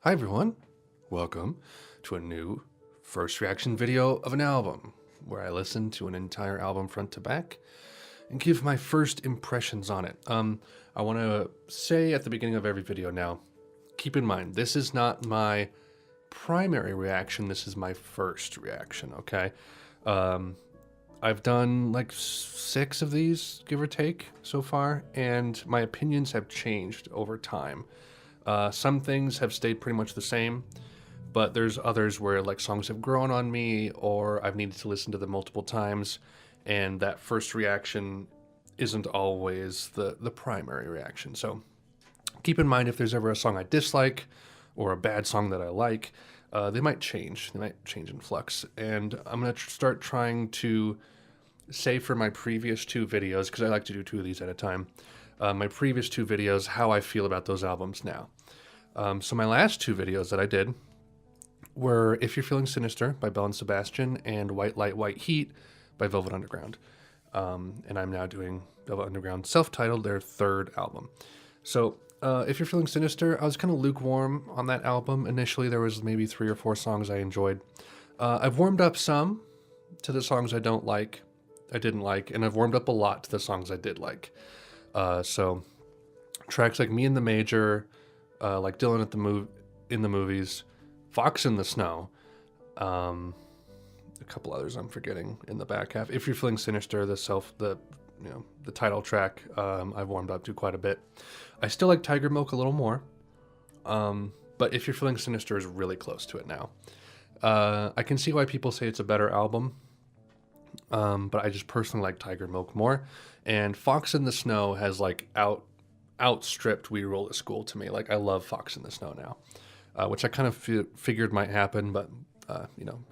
Hi everyone, welcome to a new first reaction video of an album where I listen to an entire album front to back and give my first impressions on it. I want to say at the beginning of every video now, keep in mind, this is not my primary reaction, this is my first reaction, okay? I've done like 6 of these, give or take, so far, and my opinions have changed over time. Some things have stayed pretty much the same, but there's others where like songs have grown on me or I've needed to listen to them multiple times, and that first reaction isn't always the primary reaction. So keep in mind if there's ever a song I dislike or a bad song that I like, they might change. They might change in flux. And I'm going to start trying to say for my previous 2 videos, because I like to do 2 of these at a time, my previous 2 videos, how I feel about those albums now. So my last 2 videos that I did were If You're Feeling Sinister by Belle and Sebastian and White Light, White Heat by Velvet Underground. And I'm now doing Velvet Underground self-titled, their 3rd album. So If You're Feeling Sinister, I was kind of lukewarm on that album. Initially, there was maybe 3 or 4 songs I enjoyed. I've warmed up some to the songs I didn't like, and I've warmed up a lot to the songs I did like. So tracks like Me in the Major, like Dylan at in the Movies, Fox in the Snow, a couple others I'm forgetting in the back half. If You're Feeling Sinister, the title track, I've warmed up to quite a bit. I still like Tiger Milk a little more, but If You're Feeling Sinister is really close to it now. I can see why people say it's a better album, but I just personally like Tiger Milk more. And Fox in the Snow has like outstripped We Roll at School to me. Like I love Fox in the Snow now, which I kind of figured might happen, but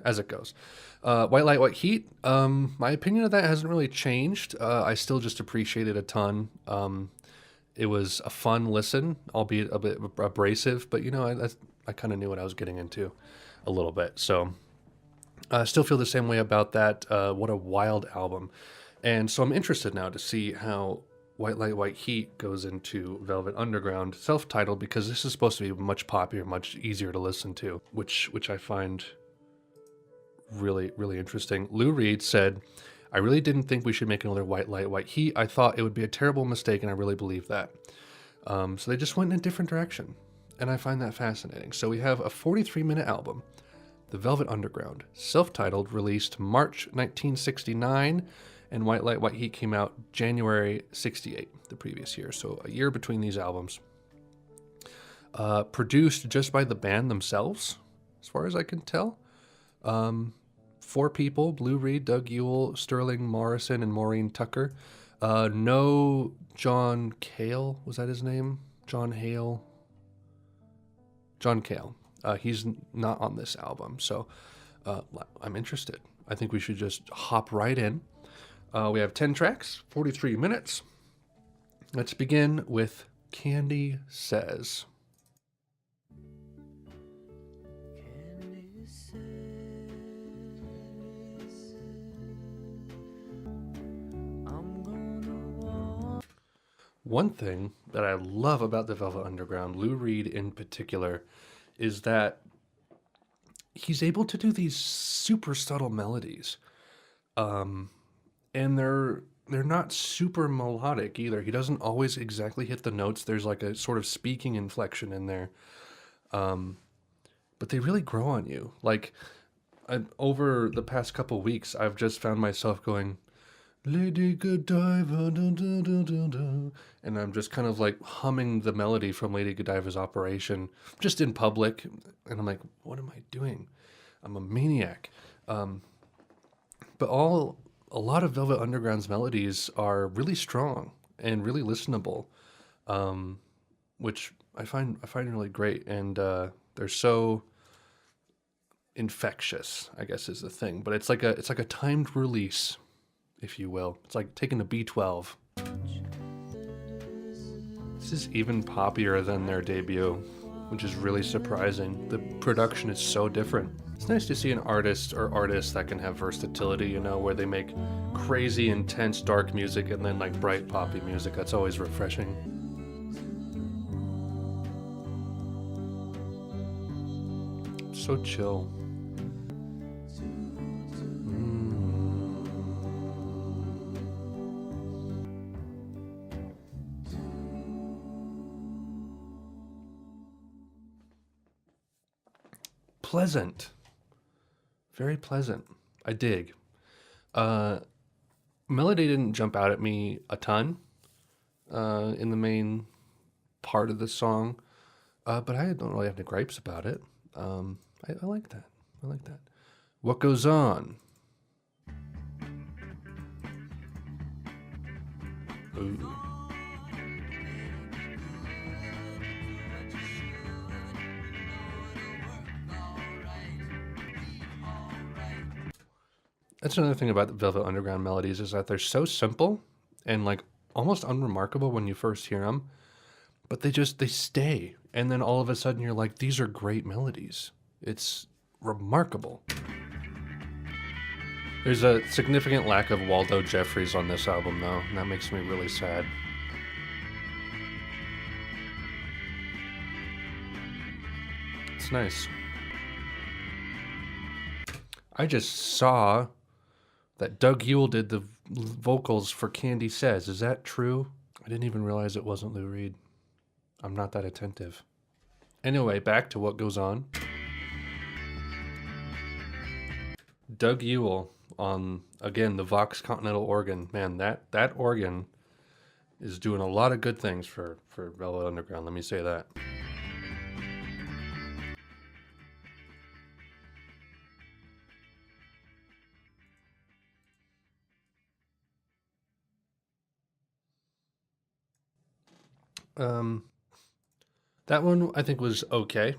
as it goes. White Light, White Heat, my opinion of that hasn't really changed. I still just appreciate it a ton. It was a fun listen, albeit a bit abrasive, but I kind of knew what I was getting into a little bit. So I still feel the same way about that. What a wild album. And so I'm interested now to see how White Light, White Heat goes into Velvet Underground self-titled, because this is supposed to be much poppier, much easier to listen to, which I find really, really interesting. Lou Reed said, "I really didn't think we should make another White Light, White Heat. I thought it would be a terrible mistake, and I really believe that." So they just went in a different direction, and I find that fascinating. So we have a 43-minute album, The Velvet Underground, self-titled, released March 1969, and White Light, White Heat came out January 68, the previous year, so a year between these albums. Produced just by the band themselves, as far as I can tell. 4 people, Lou Reed, Doug Yule, Sterling Morrison, and Maureen Tucker. No John Cale, was that his name? John Cale. He's not on this album, so I'm interested. I think we should just hop right in. We have 10 tracks, 43 minutes. Let's begin with Candy Says. One thing that I love about the Velvet Underground, Lou Reed in particular, is that he's able to do these super subtle melodies. And they're not super melodic either. He doesn't always exactly hit the notes. There's like a sort of speaking inflection in there. But they really grow on you. Like over the past couple weeks, I've just found myself going, Lady Godiva, dun, dun, dun, dun, dun. And I'm just kind of like humming the melody from Lady Godiva's Operation, just in public. And I'm like, what am I doing? I'm a maniac. But a lot of Velvet Underground's melodies are really strong and really listenable, which I find really great. And they're so infectious, I guess is the thing. But it's like a timed release, if you will. It's like taking a B12. This is even poppier than their debut, which is really surprising. The production is so different. It's nice to see an artist or artists that can have versatility, where they make crazy, intense, dark music and then like bright, poppy music. That's always refreshing. So chill. Pleasant. Very pleasant. I dig. Melody didn't jump out at me a ton in the main part of the song, but I don't really have any gripes about it. I like that. I like that. What goes on? Ooh. That's another thing about the Velvet Underground melodies is that they're so simple and like almost unremarkable when you first hear them, but they stay. And then all of a sudden you're like, these are great melodies. It's remarkable. There's a significant lack of Waldo Jeffries on this album though, and that makes me really sad. It's nice. I just saw that Doug Yule did the vocals for Candy Says. Is that true? I didn't even realize it wasn't Lou Reed. I'm not that attentive. Anyway, back to What Goes On. Doug Yule on, again, the Vox Continental organ. Man, that organ is doing a lot of good things for Velvet Underground, let me say that. That one I think was okay.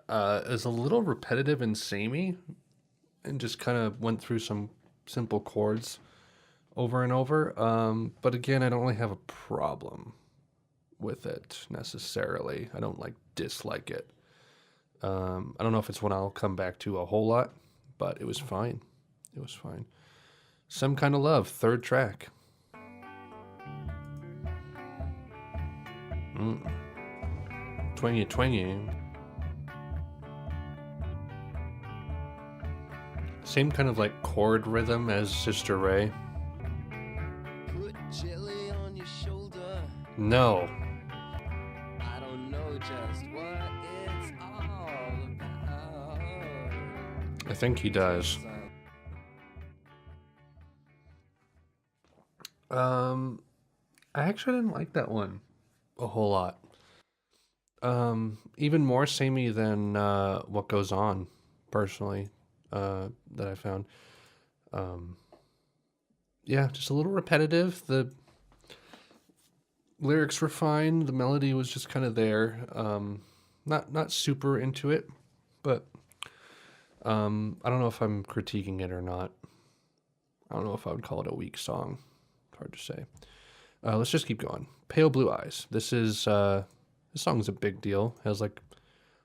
It's a little repetitive and samey, and just kind of went through some simple chords over and over. But again, I don't really have a problem with it necessarily. I don't like dislike it. I don't know if it's one I'll come back to a whole lot, but it was fine. It was fine. Some Kind of Love, third track. Twangy, twangy. Same kind of like chord rhythm as Sister Ray. Put jelly on your shoulder. No. I don't know just what it's all about. I think he does. I actually didn't like that one a whole lot. Even more samey than What Goes On, personally, that I found. Yeah, just a little repetitive. The lyrics were fine. The melody was just kind of there. Not super into it, but I don't know if I'm critiquing it or not. I don't know if I would call it a weak song. Hard to say. Let's just keep going. Pale Blue Eyes. This song's a big deal. It has like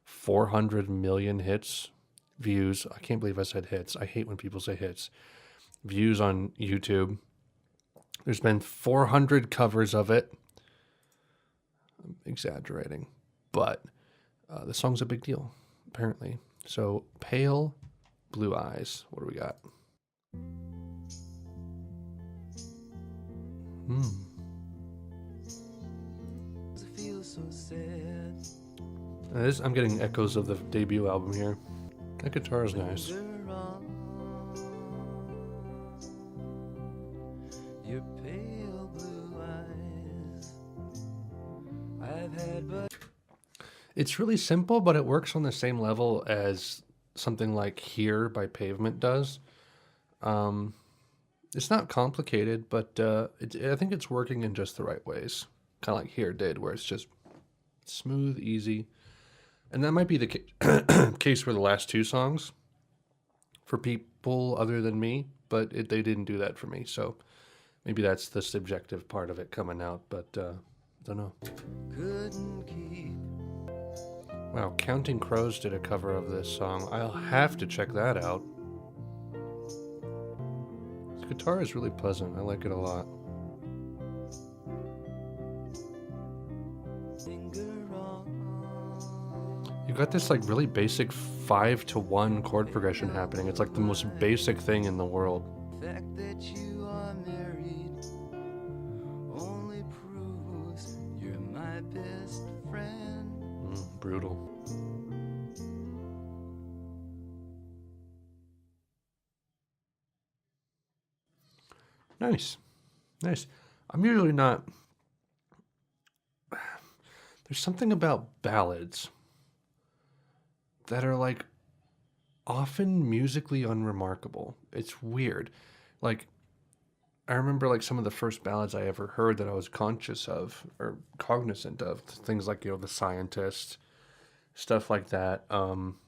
400 million hits, views. I can't believe I said hits. I hate when people say hits. Views on YouTube. There's been 400 covers of it. I'm exaggerating, but the song's a big deal, apparently. So, Pale Blue Eyes. What do we got? So sad. I'm getting echoes of the debut album here. That guitar is nice. Your pale blue eyes. I've had but It's really simple, but it works on the same level as something like Here by Pavement does. It's not complicated, but I think it's working in just the right ways. Kind of like Here did, where it's just smooth, easy. And that might be the case for the last two songs for people other than me, but they didn't do that for me. So maybe that's the subjective part of it coming out, but I don't know. couldn't keep. Wow, Counting Crows did a cover of this song. I'll have to check that out. This guitar is really pleasant. I like it a lot. You got this like really basic 5-to-1 chord progression happening. It's like the most basic thing in the world. The fact that you are married only proves you're my best friend. Brutal. Nice. Nice. I'm usually not... There's something about ballads that are like often musically unremarkable. It's weird. Like, I remember like some of the first ballads I ever heard that I was conscious of or cognizant of, things like, The Scientist, stuff like that.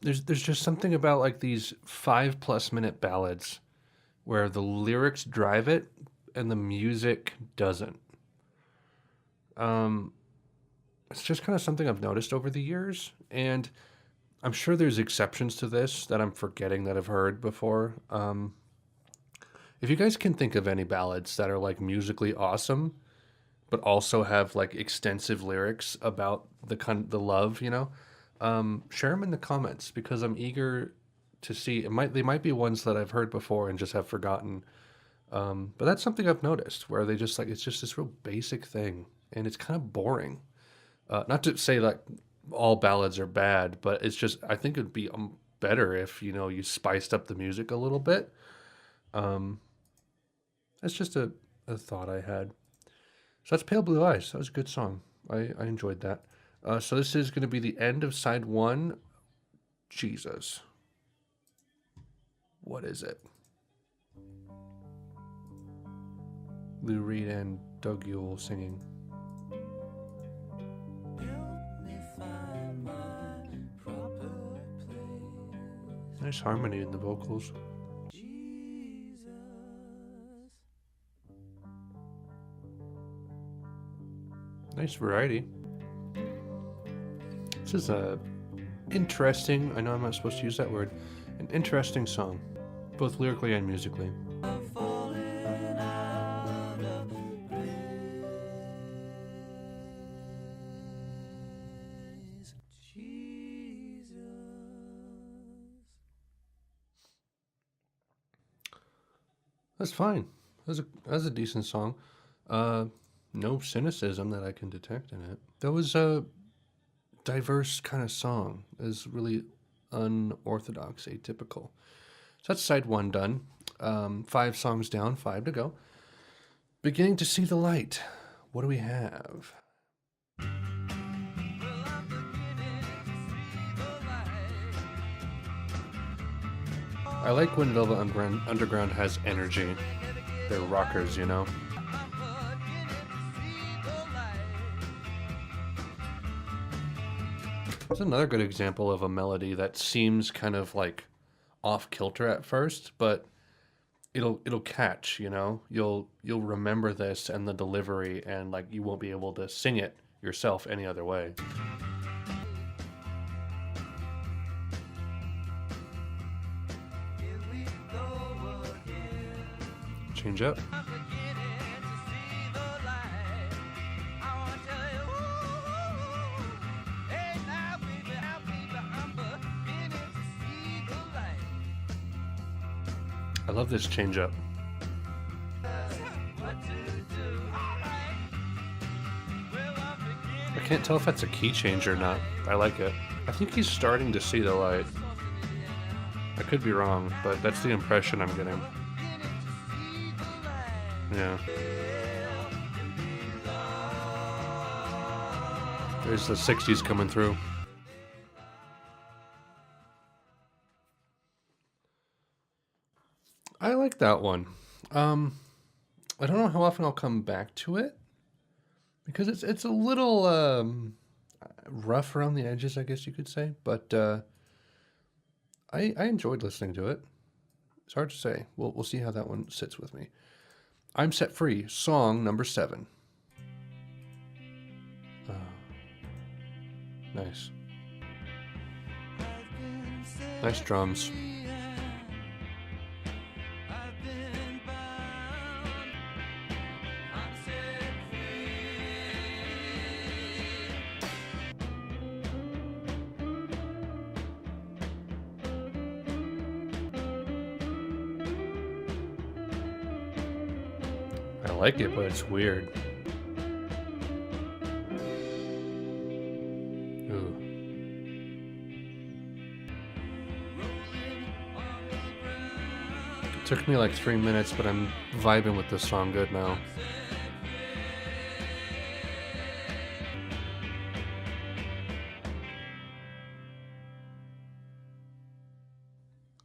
There's just something about like these 5+ minute ballads where the lyrics drive it and the music doesn't. It's just kind of something I've noticed over the years, and I'm sure there's exceptions to this that I'm forgetting that I've heard before. If you guys can think of any ballads that are like musically awesome, but also have like extensive lyrics about the love, share them in the comments, because I'm eager to see. They might be ones that I've heard before and just have forgotten. But that's something I've noticed, where they just like, it's just this real basic thing, and it's kind of boring. Not to say like all ballads are bad, but it's just, I think it'd be better if, you spiced up the music a little bit. That's just a thought I had. So that's Pale Blue Eyes. That was a good song. I enjoyed that. So this is going to be the end of side 1. Jesus. What is it? Lou Reed and Doug Yule singing. Nice harmony in the vocals. Nice variety. This is a interesting, I know I'm not supposed to use that word, an interesting song, both lyrically and musically. That's fine. That's a decent song. No cynicism that I can detect in it. That was a diverse kind of song. It was really unorthodox, atypical. So that's side 1 done. 5 songs down, 5 to go. Beginning to See the Light. What do we have? I like when Velvet Underground has energy. They're rockers, It's another good example of a melody that seems kind of like off kilter at first, but it'll catch, You'll remember this and the delivery, and like you won't be able to sing it yourself any other way. Change up. I love this change up. I can't tell if that's a key change or not. I like it. I think he's starting to see the light. I could be wrong, but that's the impression I'm getting. Yeah. There's the 60s coming through. I like that one. I don't know how often I'll come back to it, because it's a little rough around the edges, I guess you could say. But I enjoyed listening to it. It's hard to say. We'll see how that one sits with me. I'm Set Free, song number 7. Nice. Nice drums. I like it, but it's weird. Ooh. It took me like 3 minutes, but I'm vibing with this song good now.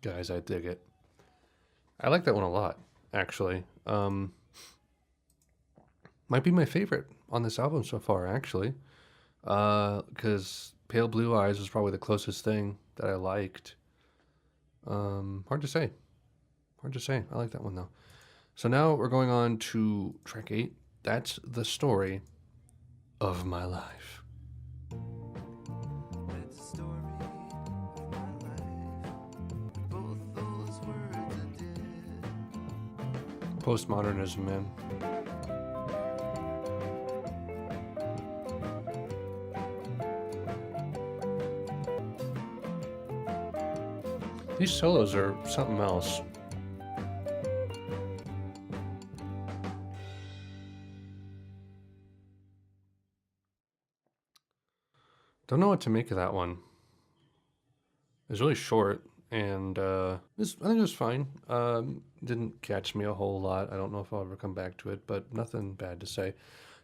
Guys, I dig it. I like that one a lot, actually. Might be my favorite on this album so far, actually. Because Pale Blue Eyes was probably the closest thing that I liked. Hard to say. Hard to say. I like that one, though. So now we're going on to track 8. That's The Story of My Life. That's the story of my life. Both those words I did. Postmodernism, man. These solos are something else. Don't know what to make of that one. It's really short, and I think it was fine. Didn't catch me a whole lot. I don't know if I'll ever come back to it, but nothing bad to say.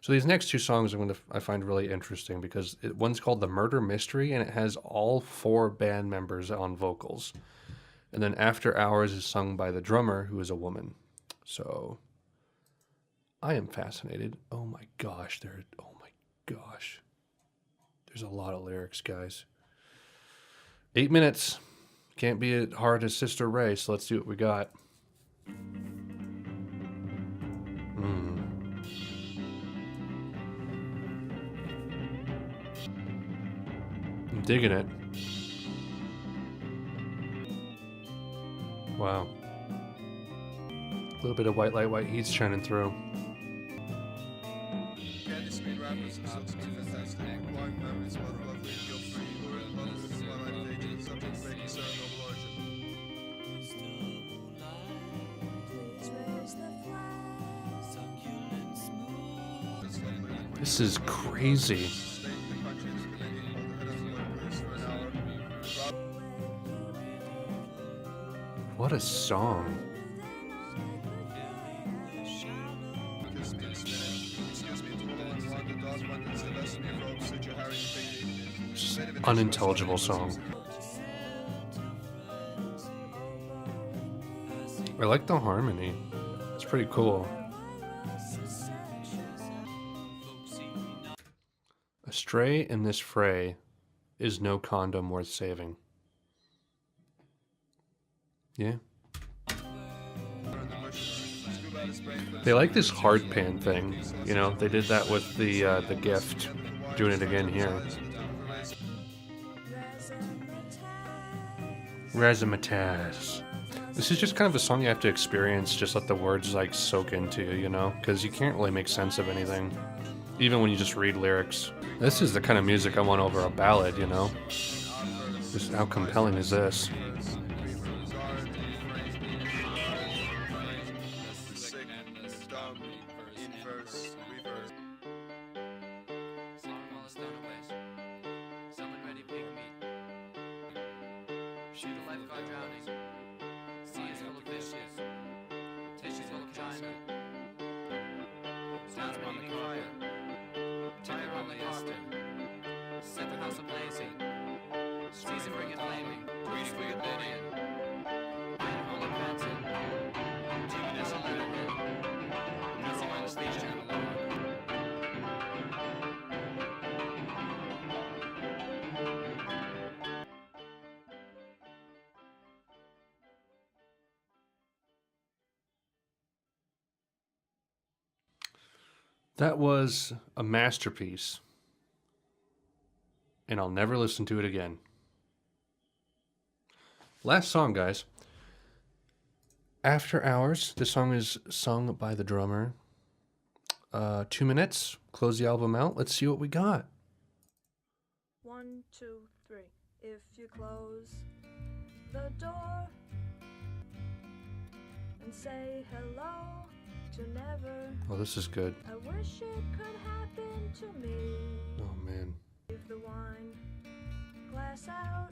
So these next two songs I find really interesting because one's called The Murder Mystery, and it has all 4 band members on vocals. And then After Hours is sung by the drummer, who is a woman. So I am fascinated. Oh my gosh, there's a lot of lyrics, guys. 8 minutes. Can't be as hard as Sister Ray, so let's see what we got. I'm digging it. Wow. A little bit of White Light, White Heat's shining through. This is crazy. What a song. Just unintelligible song. I like the harmony. It's pretty cool. A stray in this fray is no condom worth saving. Yeah. They like this hard pan thing, you know. They did that with the Gift, doing it again here. Razzmatazz. This is just kind of a song you have to experience. Just let the words like soak into you, you know, because you can't really make sense of anything, even when you just read lyrics. This is the kind of music I want over a ballad, you know. Just how compelling is this? That was a masterpiece, and I'll never listen to it again. Last song, guys. After Hours. This song is sung by the drummer. 2 minutes. Close the album out. Let's see what we got. 1, 2, 3. If you close the door and say hello to to never. Oh, this is good. I wish it could happen to me. Oh, man. Leave the wine glass out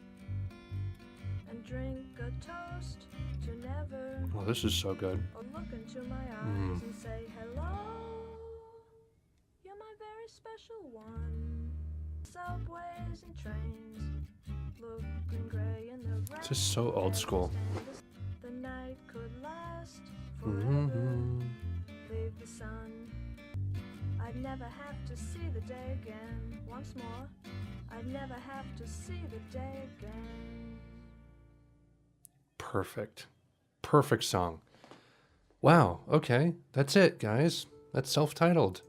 and drink a toast to never. Oh, this is so good. Or look into my eyes and say hello. You're my very special one. Subways and trains, looking gray in the rain. This is so old school. The night could last forever. Leave the sun. I'd never have to see the day again. Once more, I'd never have to see the day again. Perfect. Perfect song. Wow. Okay. That's it, guys. That's self-titled.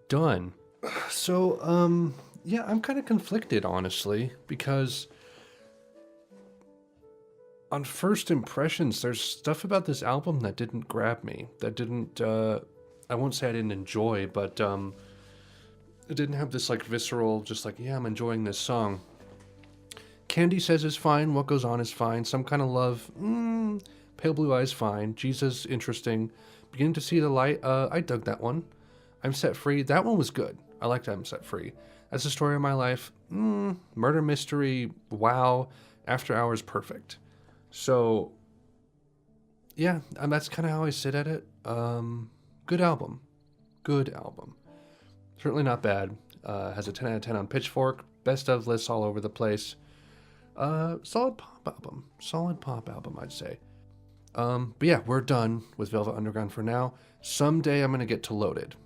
Done. So, yeah, I'm kind of conflicted, honestly, because on first impressions, there's stuff about this album that didn't grab me. That didn't, I won't say I didn't enjoy, but it didn't have this, like, visceral, just like, yeah, I'm enjoying this song. Candy Says is fine. What Goes On is fine. Some Kind of Love, Pale Blue Eyes, fine. Jesus, interesting. Beginning to See the Light, I dug that one. I'm Set Free, that one was good. I liked I'm Set Free. That's the Story of My Life, Murder Mystery, wow. After Hours, perfect. So, yeah, and that's kind of how I sit at it. Good album. Good album. Certainly not bad. Has a 10 out of 10 on Pitchfork. Best of lists all over the place. Solid pop album. Solid pop album, I'd say. But yeah, we're done with Velvet Underground for now. Someday I'm going to get to Loaded.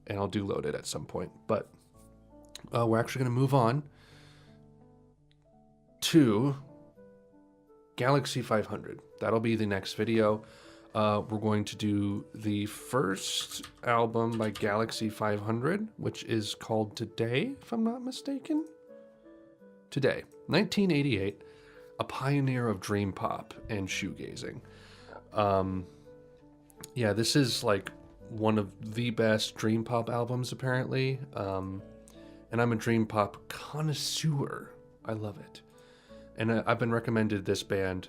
And I'll do Loaded at some point. But we're actually going to move on to Galaxy 500. That'll be the next video. We're going to do the first album by Galaxy 500, which is called Today, if I'm not mistaken. Today, 1988, a pioneer of dream pop and shoegazing. Yeah, this is like one of the best dream pop albums, apparently. And I'm a dream pop connoisseur. I love it. And I've been recommended this band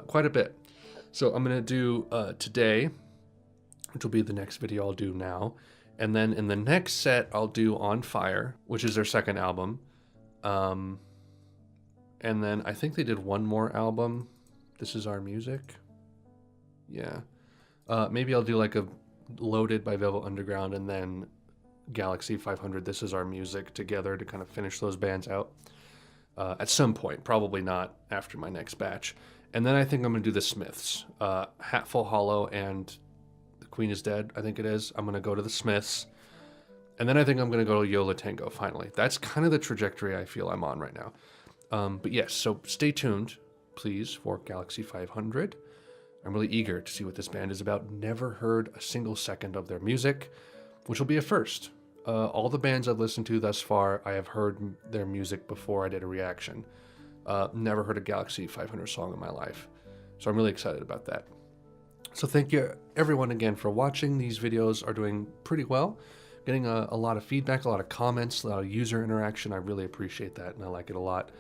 quite a bit. So I'm going to do Today, which will be the next video I'll do now. And then in the next set, I'll do On Fire, which is their second album. And then I think they did one more album. This Is Our Music. Yeah. Maybe I'll do like a Loaded by Velvet Underground and then Galaxy 500, This Is Our Music together to kind of finish those bands out. At some point, probably not after my next batch. And then I think I'm going to do the Smiths. Hatful Hollow and The Queen Is Dead, I think it is. I'm going to go to the Smiths. And then I think I'm going to go to Yo La Tengo, finally. That's kind of the trajectory I feel I'm on right now. But yes, so stay tuned, please, for Galaxy 500. I'm really eager to see what this band is about. Never heard a single second of their music, which will be a first. All the bands I've listened to thus far, I have heard their music before I did a reaction. Never heard a Galaxy 500 song in my life. So I'm really excited about that. So thank you everyone again for watching. These videos are doing pretty well. Getting a lot of feedback, a lot of comments, a lot of user interaction. I really appreciate that and I like it a lot.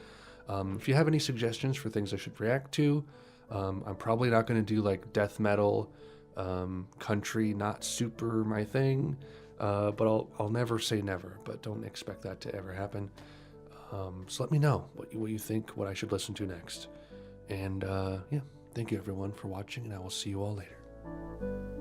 If you have any suggestions for things I should react to, I'm probably not going to do like death metal, country, not super my thing. But I'll never say never, but don't expect that to ever happen. So let me know what you think, what I should listen to next. And yeah, thank you everyone for watching, and I will see you all later.